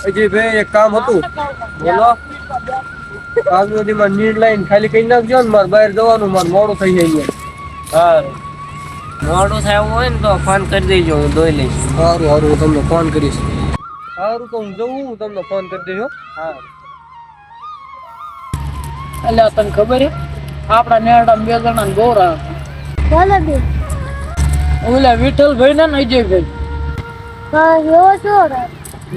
અજયભાઈ એક કામ હતું. બોલો. આજ સુધી માં નીર લઈને ખાલી કઈ નાખજો ને મારે બહાર જવાનું મારે મોડું થઈ જાય. હા મોડું થાય એવું હોય ને તો ફોન કરી દેજો હું દોઈ લઈશ. સારું સારું હું તમને ફોન કરીશ. સારું તો હું જઉં હું તમને ફોન કરી દેજો. હા. એટલે તને ખબર હે આપડા નેરડા બે જણા ને ગોરા બોલો બેન. ઓલા વિઠ્ઠલભાઈ ને અજયભાઈ. હા એવો છો રે.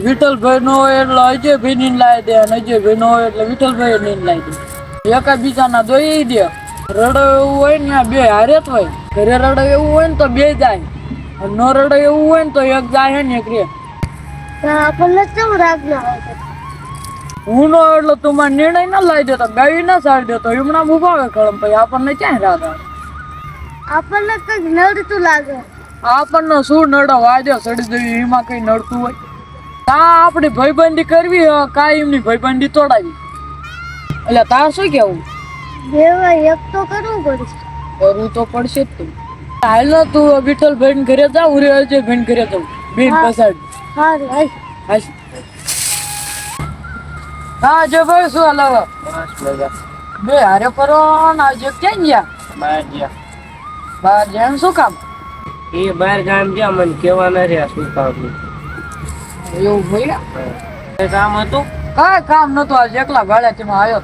વિઠ્ઠલભાઈ નો હોય એટલે અજયભાઈ ની લાવી દે અને અજયભાઈ નો હોય એટલે વિઠ્ઠલભાઈ ની લાવી દે. એકા બીજા ના દોઈ દે. રડો એવું હોય ને બે હારે જ હોય. ઘરે રડો એવું હોય ને તો બે જાય. ન રડો એવું હોય ને તો એક જાય ને એક રે. આપણને કેમ રાગ ના આવે? હું નો એટલે તું મને નિર્ણય ના લાવી દેતો ગાવી ના સારી દેતો હમણાં ઉભાવે કળમ પછી આપણને ક્યાં રાગ આવે? આપણને કઈક નડતું લાગે. આપણને શું નડો વાજે સડી જવી એમાં કઈ નડતું હોય? તા આપડી ભાઈબંધી કરવી કાંઈ એમની ભાઈબંધી તોડાવી. એટલે તાર શું કેવું? દેવા એક તો કરવું પડશે. કરવું તો પડશે જ તું. હાલ ને તું વિઠ્ઠલભાઈ ને ઘરે જા ઉરે અજયભાઈ ને ઘરે જાઉં બેન પસાડ. હારું હાશ. હા અજયભાઈ શું હલાવે? બસ મજા. બે હારે કરો ને આજે ક્યાં ગયા? બહાર ગયા. બહાર જાય શું કામ? એ બહાર ગામ ગયા મને કેવા ના રહ્યા શું કામ. એવું હોય કઈ કામ હતું? કાંઈ કામ નતું આજે એકલા ભાડે તેમાં આવ્યો.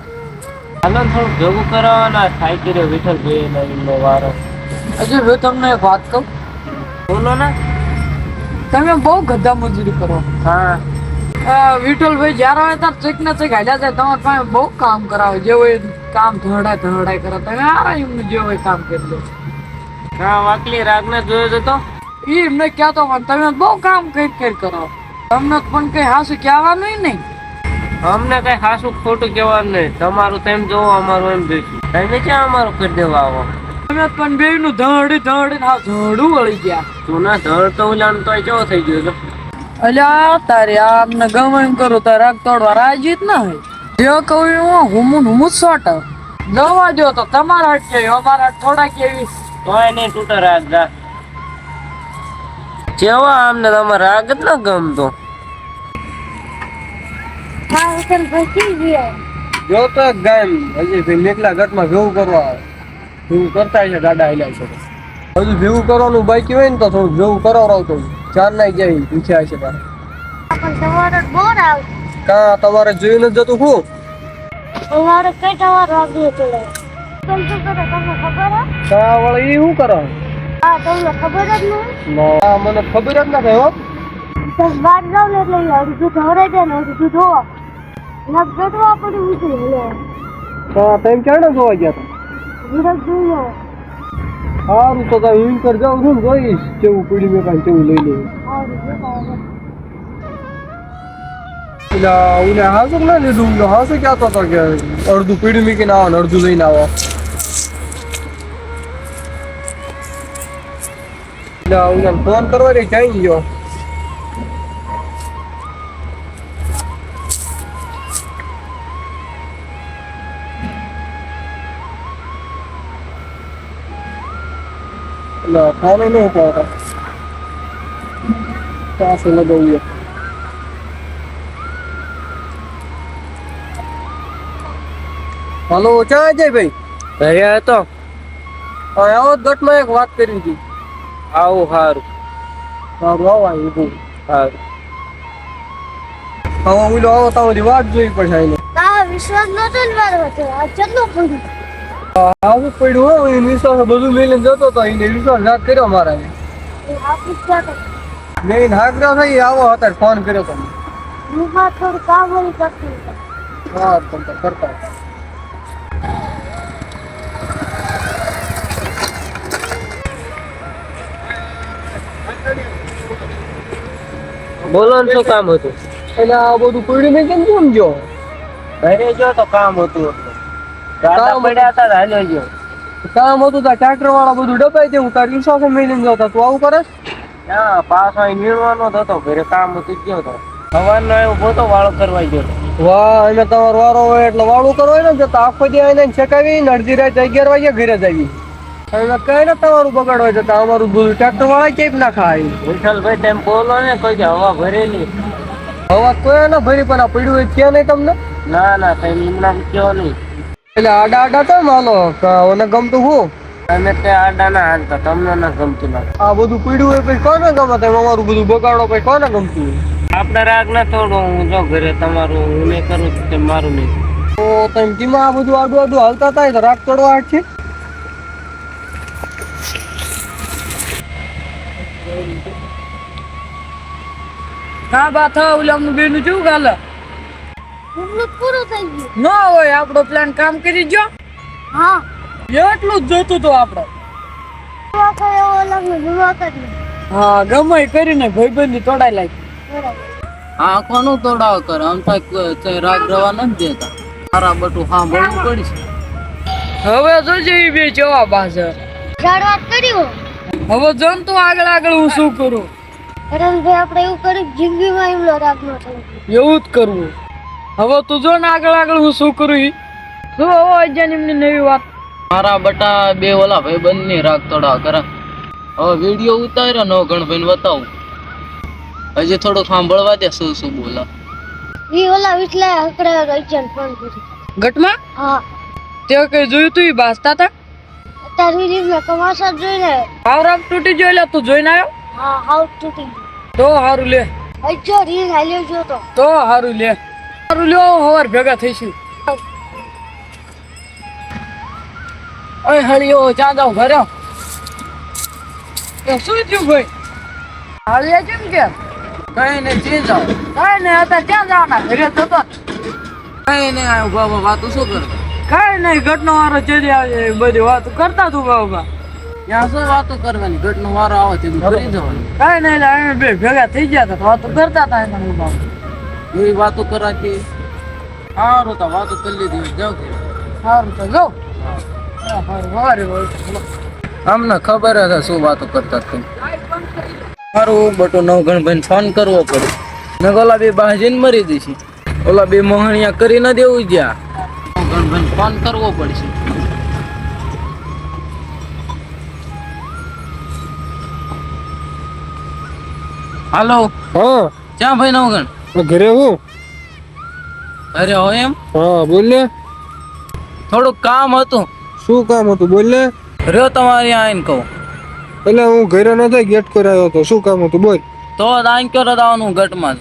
હાલો ને થોડું ભેગું કરવાના થાય કર્યો વિઠ્ઠલભાઈ એનો વારો. અજયભાઈ તમને એક વાત કહું. બોલો ને. તમે બહુ ગધા મજૂરી કરો. હા. વિઠ્ઠલભાઈ જયારે હોય ત્યારે ચેક ને ચેક હાલ્યા જાય તમારે પાસે બહુ કામ કરાવે જે હોય કામ ધડાય કરે તમે એમનું જે હોય કામ કરી લો. હા વાકલી રાગને જોયો જતો. એ એમને કહેતો પણ તમે બહુ કામ કરી કરો. તમને પણ કઈ હાસું કહેવાનું નહીં. અમને કઈ ખાસું ખોટું કહેવાનું નહીં. તમારું તેમ જોવો અમારું એમ જોઈશું. તમે ક્યાં અમારું કરી દેવા આવો? તમે પણ બે નું ધડી હા ધડું વળી ગયા. તું ના ધડ તો ઉલાન તોય કેવો થઈ ગયો છે. અલ્યા તારે આમને ગમે એમ કરું તારે રાગ તોડવા રાજી જ ના હોય. જે કહું હું શોટ જવા દો તો તમારા હાથ કેવી અમારા હાથ થોડા કેવી. તોય નહીં તૂટે રાગ જા. જેવા અમને તમારે રાગ જ ના ગમતો. હા વિઠ્ઠલ ભાઈ કી ગયા? જો તો ગામ અજયભાઈ નીકળ્યા ઘટમાં ભેગું કરવા ભેગું કરતા છે ગાડા હાલ્યા છે. હજુ ભેગું કરવાનું બાકી હોય ને તો થોડું ભેગું કરાવરાવતો ચાર ના જાય પૂછ્યા છે તારે. પણ તમારે બોર આવે. કા તમારે જોઈને જ જતું હું અમારે કઈ વાર વાગ્યું પડે. તમે શું કરો તમને ખબર હે? કા વળી શું કરો? હા તમને ખબર જ નહીં. ના મને ખબર જ ના થાય હો. બસ બહાર જાવ ને એટલે અડધું ધોરાઈ જાય ને અડધું ધોવા. નખ ગટવા પડી ઉઠી લે. હા તમે ક્યાં જોવા ગયા હતા? વિરક જોઈએ. સારું તો તમે એમ કર જાવ છું જોઈશ કેવું પીડી મેં કાંઈ કેવું લઈ લેવું. ઓલે હાસું ના લીધું હાસું કહેતો હતો કે અડધું પીડી મૂકીને આવો ને અડધું લઈને આવો. એટલે ફોન કરવા દે ક્યાંય ગયો. એટલે ફોન નહીં ઉપાડતા પાસે લગાવીએ. હાલો ક્યાં જાય ભાઈ? ઘરે હતો. આવો ગટમાં એક વાત કરી હતી. આવું સારું. સારું આવો અહીં સારું. હવે ઓલો આવો તમારી વાત જોઈ પડશે એને. તારો વિશ્વાસ નતો ને મારો હતો. આ ચંદુ પડ્યું. આવું પડ્યું હોય એ વિશ્વાસ બધું મેળીને જતો હતો એને વિશ્વાસ રાત કર્યો મારા. આપી ક્યાં મેં હાકરા થઈ આવો અત્યારે ફોન કર્યો તમે. હું થોડું કામ વળી કરતી. હા તમે કરતા. બોલો ને શું કામ હતું? એટલે આ બધું પીડી મેં કેમ સમજો? ઘરે જો તો કામ હતું એટલે. ગાડા પડ્યા હતા હાલ્યો ગયો. કામ હતું ત્યાં ટ્રેક્ટર વાળા બધું ડબાઈ દેવું તાર વિશ્વાસ મેળીને જતા તું આવું કરે? ના પાછો અહીં નીણવાનો જ હતો. ઘરે કામ હતું ગયો તો સવારનો એવું પોતો વાળો કરવા ગયો હતો. વાહ એને તમારો વારો હોય એટલે વાળું કરવાય ને જતા આખો દી એને છેકાવી ને અડધી રાત 11 વાગે ઘરે જ આવી. હવે કઈ ને તમારું બગાડવા જતા અમારું બધું ટ્રેક્ટર વાળા કેમ ના ખાય. વિઠ્ઠલભાઈ તેમ બોલો ને કોઈ કે હવા ભરેલી. હવા કોઈ ના ભરી પણ આ પડ્યું હોય ક્યાં નહીં તમને ના ના કઈ નિમણા કયો નહીં. એટલે આડા આડા કેમ હાલો ઓને ગમતું હું તમે તે આડા ના હાલતા, તમને ના ગમતું લાગે. આ બધું પડ્યું હોય પછી કોને ગમે તમે અમારું બધું બગાડો પછી કોને ગમતું હોય? આપડે રાગ ના થોડો, હું જો ઘરે તમારું હું નહીં કરું તો મારું નહીં. તો તમે ધીમા આ બધું આડું આડું હાલતા થાય તો રાગ ચડવા હાટ છે. હા બા થા ઓલામનું બેનું શું ગાલે એટલું પૂરું થઈ ગયું. ન હોય આપણો પ્લાન કામ કરી ગયો. હા એટલું જ જોતું તો આપણે. દુઆ કરે એવો લગ્ન દુઆ કરી. હા ગમે ઈ કરીને ભાઈબંધી તોડાઈ લાગી. બરાબર. આ કોનું તોડાવ કરે આમ થાય રાગ રવા નથી દેતા. મારા બટું સાંભળવું પડશે. હવે જોજે ઈ બે જવાબ આશે. ઝાડ વાત કર્યું. હવે જોન તું આગળ આગળ હું શું કરું રણભાઈ આપણે એવું કર્યું જિંદગીમાં એમનો રાગ ન થયો. એવું જ કરવું. હવે તું જો ને આગળ આગળ હું શું કરું ઈ શું હવે અજાન એમની નવી વાત. મારા બટા બે ઓલા ભાઈ બંધ ની રાગ તોડાવ કરે. હવે વિડીયો ઉતાર્યો નો ગણભાઈ બતાવું. હજી થોડુંક સાંભળવા દે શું શું બોલા. ઈ ઓલા વિઠલા હકડા રહીને ફોન કર્યો. ગટમાં હા તે કઈ જોયું તું ઈ બાસતા તા અત્યાર સુધી મેં કમાસા જોઈને પાવરામ તૂટી ગયો એટલે તું જોઈને આવ્યો હા હાઉસ તૂટી ગયું. તો હારું લે હજો રીલ હાલ્યો જો તો હારું લે લ્યો હવાર ભેગા થઈશું. ઓય હળિયો ચા જાવ ઘરે એ શું થયું ભાઈ હાલિયા કેમ કે કઈ નહીં ચી જાવ કઈ નહીં અત્યારે ક્યાં જવાના ઘરે જતો કઈ નહીં આવ્યો બાબા વાતું શું કરે કઈ નહીં ઘટનો વારો ચડી આવે બધી વાતો કરતા તું બાબા ત્યાં શું વાતો કરવાની ઘટનો વારો આવે તે કરી જવાની કઈ નહીં અમે બે ભેગા થઈ ગયા હતા વાતો કરતા હતા એના બાબા એવી વાતો કરાતી સારું તો વાતો કરી લીધી જાવ સારું તો જાઉં અમને ખબર હતા શું વાતો કરતા તમે મારું બટો નવગણભાઈ ફોન કરવો પડે ને ઓલા બે બાજીને મરી દઈશી ઓલા બે મોહણિયા કરી ન દેવું જ્યાં નવગણભાઈ ફોન કરવો પડશે. હાલો હા ક્યાં ભાઈ નવગણ ઘરે હું અરે હો એમ હા બોલ ને થોડુંક કામ હતું. શું કામ હતું બોલ ને. રહ્યો તમારી આઈને કહું એટલે હું ઘરે નતો ગેટ કરાયો હતો શું કામ હતું બોલ. તો આઈને કરો આવવાનું ગટમાં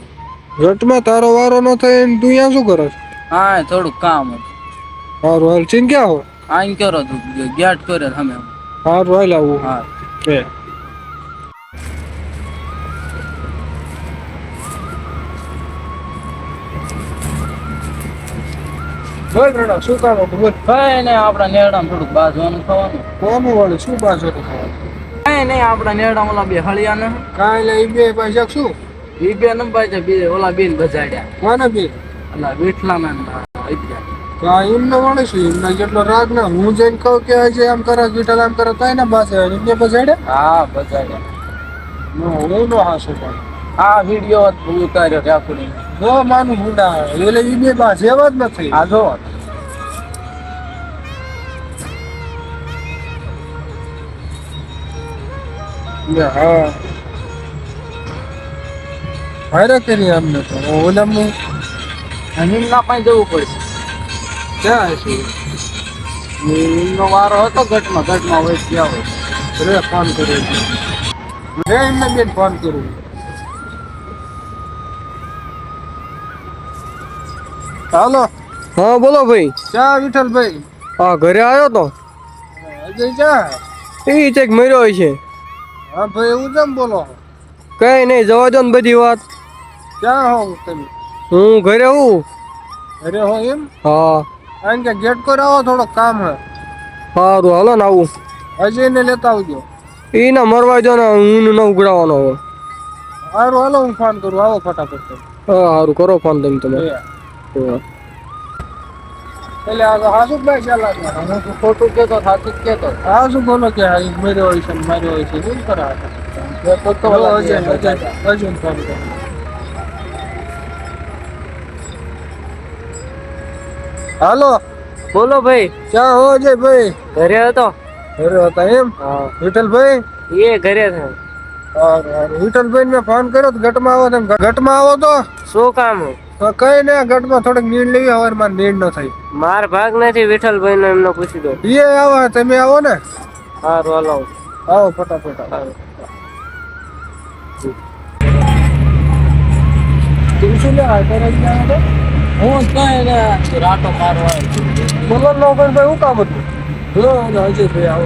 ઘટમાં તારો વારો ન થાય ને તું અહીંયા શું કરો છો? હા થોડુંક કામ હતું. સારું હાલ ચીન ક્યાં હો? આઈને કરો તું ગેટ કર્યો તમે સારું હાલ આવું હા એ બોલ રણા શું કામ હતું બોલ. કઈ નહીં આપણા નેરડામાં થોડુંક બાજવાનું ખાવાનું. કોનું વાળે શું પાછો તો ખાવાનું? કઈ નહીં આપણા નેરડામાં ઓલા બે હળિયા ને કાંઈ લે ઈ બે પૈસા શું એ બે નંબર છે બે ઓલા બેન બજાડ્યા કોને બે ઓલા વિઠલા ના કાંઈ એમને વળે શું એમના જેટલો રાગ ના હું જઈને કહું કે આજે આમ કરે વિઠ્ઠલ આમ કરે તોય ને બાસે એમને બજાડે હા બજાડ્યા હું નો હાસું પણ આ વિડીયો ઉતાર્યો રાખડી જો માનું મુંડા એટલે ઈ બે બા જેવા જ નથી. આ જો હા હારે કરી અમને તો ઓલામનું નિમના પાસે જવું પડશે. ક્યાં છે નિમનો વારો હતો ઘટમાં હોય ગયા હોય રે ફોન કર્યો છે રે એમને બેન ફોન કરું. હાલો હા બોલો ભાઈ ચા વિઠ્ઠલભાઈ હા ઘરે આવ્યો તો અજય ચા એ ચેક મર્યો હોય છે. હા ભાઈ એવું કેમ બોલો કઈ નહીં જવા દો ને બધી વાત. ક્યાં હો તમે? હું ઘરે હું. ઘરે હો એમ? હા કારણ કે ગેટ પર આવો થોડો કામ હે. સારું હાલો ને આવું. અજયને લેતા આવજો. એને મરવા જો ને હું ન ઉગડાવવાનો હવે. સારું હાલો હું ફોન કરું આવો ફટાફટ. હા સારું કરો ફોન તમે એટલે આ હાસુભાઈ ચાલા હું તો ખોટું કેતો સાચું જ કેતો હા શું બોલો કે માર્યો હોય છે શું કરા અજય ફોન કરો. હાલો બોલો ભાઈ. ક્યાં હો અજયભાઈ? ઘરે હતો. ઘરે હતા એમ? હા વિઠ્ઠલભાઈ એ ઘરે છે. વિઠ્ઠલભાઈ ને ફોન કર્યો તો ગટમાં આવો તમે ગટમાં આવો તો શું કામ હે? કઈ ને ગટમાં થોડીક નીંદ લેવી હવે મારે નીંદ ન થઈ માર ભાગ નથી વિઠ્ઠલભાઈ ને એમને પૂછી દો. એ આવો તમે આવો ને હારું હાલો. આવો ફટાફટ આવો. તું શું લે આ કરે છે આ તો? હું કઈ ને રાટો મારવા આવ્યો. બોલો નો પણ ભાઈ હું કામ હતું? હજી ભાઈ આવો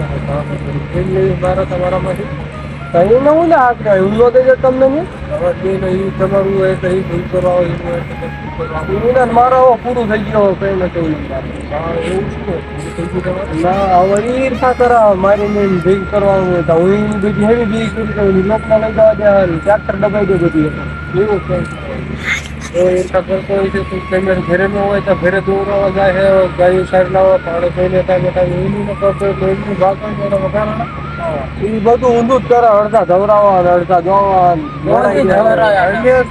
નીંદ લેવી મારા તમારામાંથી કઈ ન હું ને આ હું નો દઈ તમને નહીં હવે બે નહીં તમારું હોય તો એ ભૂલ કરવા હોય મારો હવે પૂરું થઈ ગયો કઈ ન કહ્યું એવું શું ના હવે ઈર્ષા કરા મારી ને ભેગ કરવાનું હોય તો હું એની બધી હેવી ભેગ કરી લોકમાં લઈ જવા દે ટ્રેક્ટર દબાઈ દે બધી એવું કઈ ઈર્ષા કરતો હોય છે તો તમે ઘરે ન હોય તો ઘરે દોરાવા જાય છે ગાયું સાર લાવો પાણી થઈને થાય એનું ન કરતો એટલે એમનું ભાગ વધારે એ બધું ઊંધું જ કરે અડધા ધવરાવા અડધા જોવા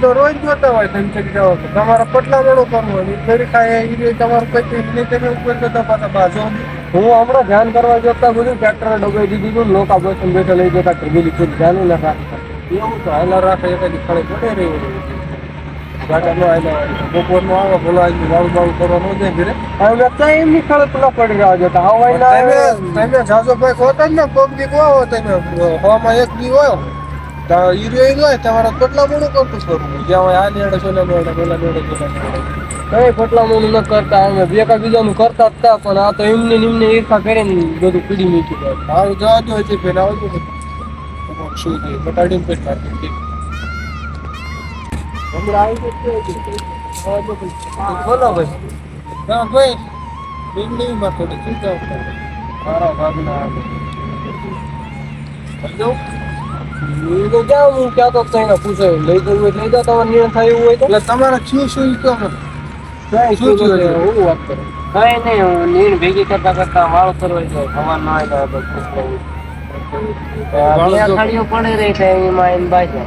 તો રોજ જોતા હોય તમે જાઓ તમારા પટલા વાળું કરવું હોય ફરી ખાય એ તમારું કઈ તમે ઉપર જતા પાછા બાજુ હું હમણાં ધ્યાન કરવા જતા બધું ટ્રેક્ટર ડબાઈ દીધું લોકો બસ બેઠા લઈ જતા ગયેલી ખુદ ધ્યાન ના રાખે એવું તો હાલા રાખે એકાદી ખાલી પડે રહ્યું ગાડા નો આવેલા બપોર નો આવે બોલા વાળું બાળું કરવા ન જાય ઘરે હવે એમની ખાલે પેલા પડી રહ્યા જતા હવાઈ તમે જાજો ભાઈ હોતા જ ને કોક દી આવો તમે હવામાં એક દી હોય તો હીરો હોય તમારા કેટલા મોડું કરતું કરવું જ્યાં હોય આ નેડે સોલા નેડે પેલા નેડે કઈ કેટલા મોડું ન કરતા અમે બે કા બીજાનું કરતા જ હતા પણ આ તો એમને નિમને ઈર્ષા કરીને બધું પીડી મૂકી સારું જવા દો છે પેલા આવજો શું છે બટાડીને પેટ મારી બોલો ભાઈ હા ભાઈ બિલ્ડિંગમાં થોડી ચિંતા મારા ભાગના જાવ હું ક્યાં તો કઈ પૂછે લઈ જવું હોય લઈ જાવ તમારે નિર્ણય થાય એવું હોય તો એટલે તમારે શું શું કહો શું શું હું વાત કરું કઈ નહીં હું નીણ ભેગી કરતા કરતા વાળો કરવા જાય હવા ના આવ્યા તો ખાડીઓ પડી રહી છે એમાં એમ બાજુ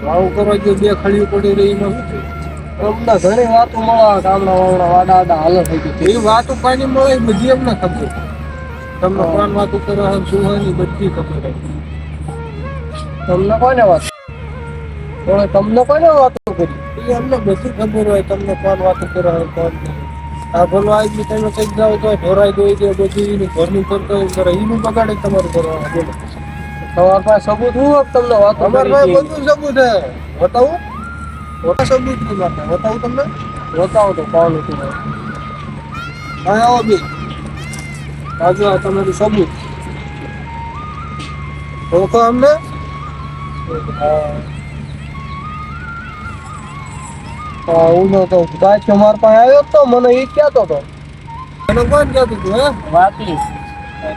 વાળું કરવા ગયો બે ખડીઓ પડી રહી એમાં તમને ઘણી વાતો મળે ગામડા વાવડા વાડા વાડા હાલો થઈ ગઈ એ વાતો પાણી મળે બધી એમને ખબર તમને કોણ વાતો કરે શું હોય ને બધી ખબર તમને કોને વાત તમને કોને વાતો કરી એ અમને બધી ખબર હોય તમને કોણ વાતો કરે કોણ આ ભલો આજ તમે કઈક જાઓ તો ઢોરાઈ દોઈ દે બધી એનું ઘરનું કરતો કરે એનું બગાડે તમારું કરવાનું બોલો તમારા પાસે સબૂત હું તમને વાત અમારી પાસે બધું સબૂત છે બતાવું મોટા સબૂત ની વાત બતાવું તમને બતાવો તો કોણ હતું હા આવો બે આજુ આ તમારું સબૂત ઓળખો અમને હા હું તો બાઈક અમારા પાસે આવ્યો તો મને એ કહેતો હતો મને કોણ કહેતું હતું હે વાતી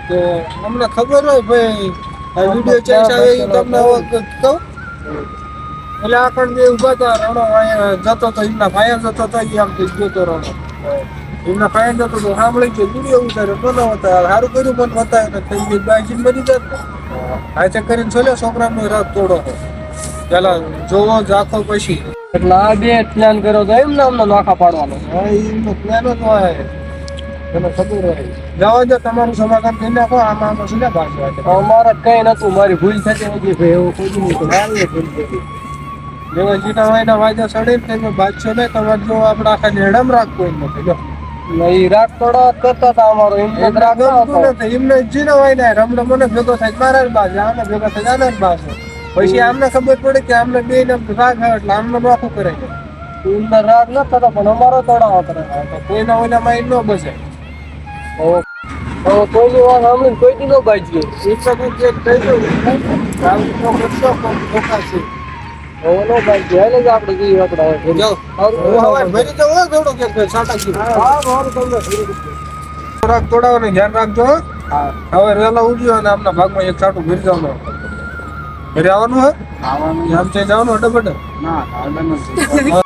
કે અમને ખબર હોય ભાઈ આ વિડીયો ચેન્જ આવે એ તમને કહું એટલે આખણ બે ઉભા હતા રણો અહીંયા જતો તો એમના ભાઈ જતો હતો એ આમ જોતો રણો એમના ભાઈ જતો તો સાંભળી ગયો વિડીયો ઉતાર્યો તો ન હતા સારું કર્યું મને બતાવ્યું ને થઈ ગયું બાઈક બની જાત આ ચેક કરીને છોલ્યો છોકરાનો રાત તોડો પેલા જોવો ઝાખો પછી એટલે આ બે પ્લાન કર્યો તો એમને અમને નોખા પાડવાનો એમનો પ્લાન જ હોય એને ખબર હોય જવા દો તમારું સમાધાન કરી નાખો આમાં શું ને પાછું અમારે કઈ નતું મારી ભૂલ થતી નથી ભાઈ એવું કોઈ નહીં મારી ભૂલ થતી જેવા જીના વાયના વાજા સડે ને તમે બાદશો ને તમારે જો આપણે આખા નેડમ રાખવો એમ નથી જો નહીં રાગ તોડા કરતા હતા અમારો એમને રાગ નથી એમને જીના વાયના રમડો મને ભેગો થાય મારા જ બાજુ આને ભેગો થાય આના જ બાજુ પછી આમને ખબર પડે કે આમને બે ને રાગ આવે એટલે આમને નોખું કરે છે એમને રાગ ન થતો પણ અમારો તોડાવો કરે કોઈના ઓલા માં ન બસે કોઈની વાત સાંભળીને કોઈ દી ન બાજી એક કહી દઉં બાજી હાલે જ આપણે જઈએ આપણે તોડાવવાનું ધ્યાન રાખજો હવે રેલા ઉડ્યો અને આમના ભાગમાં એક સાટું ઘેર જવાનું ઘરે આવવાનું હે આમ જવાનું હટે બટે ના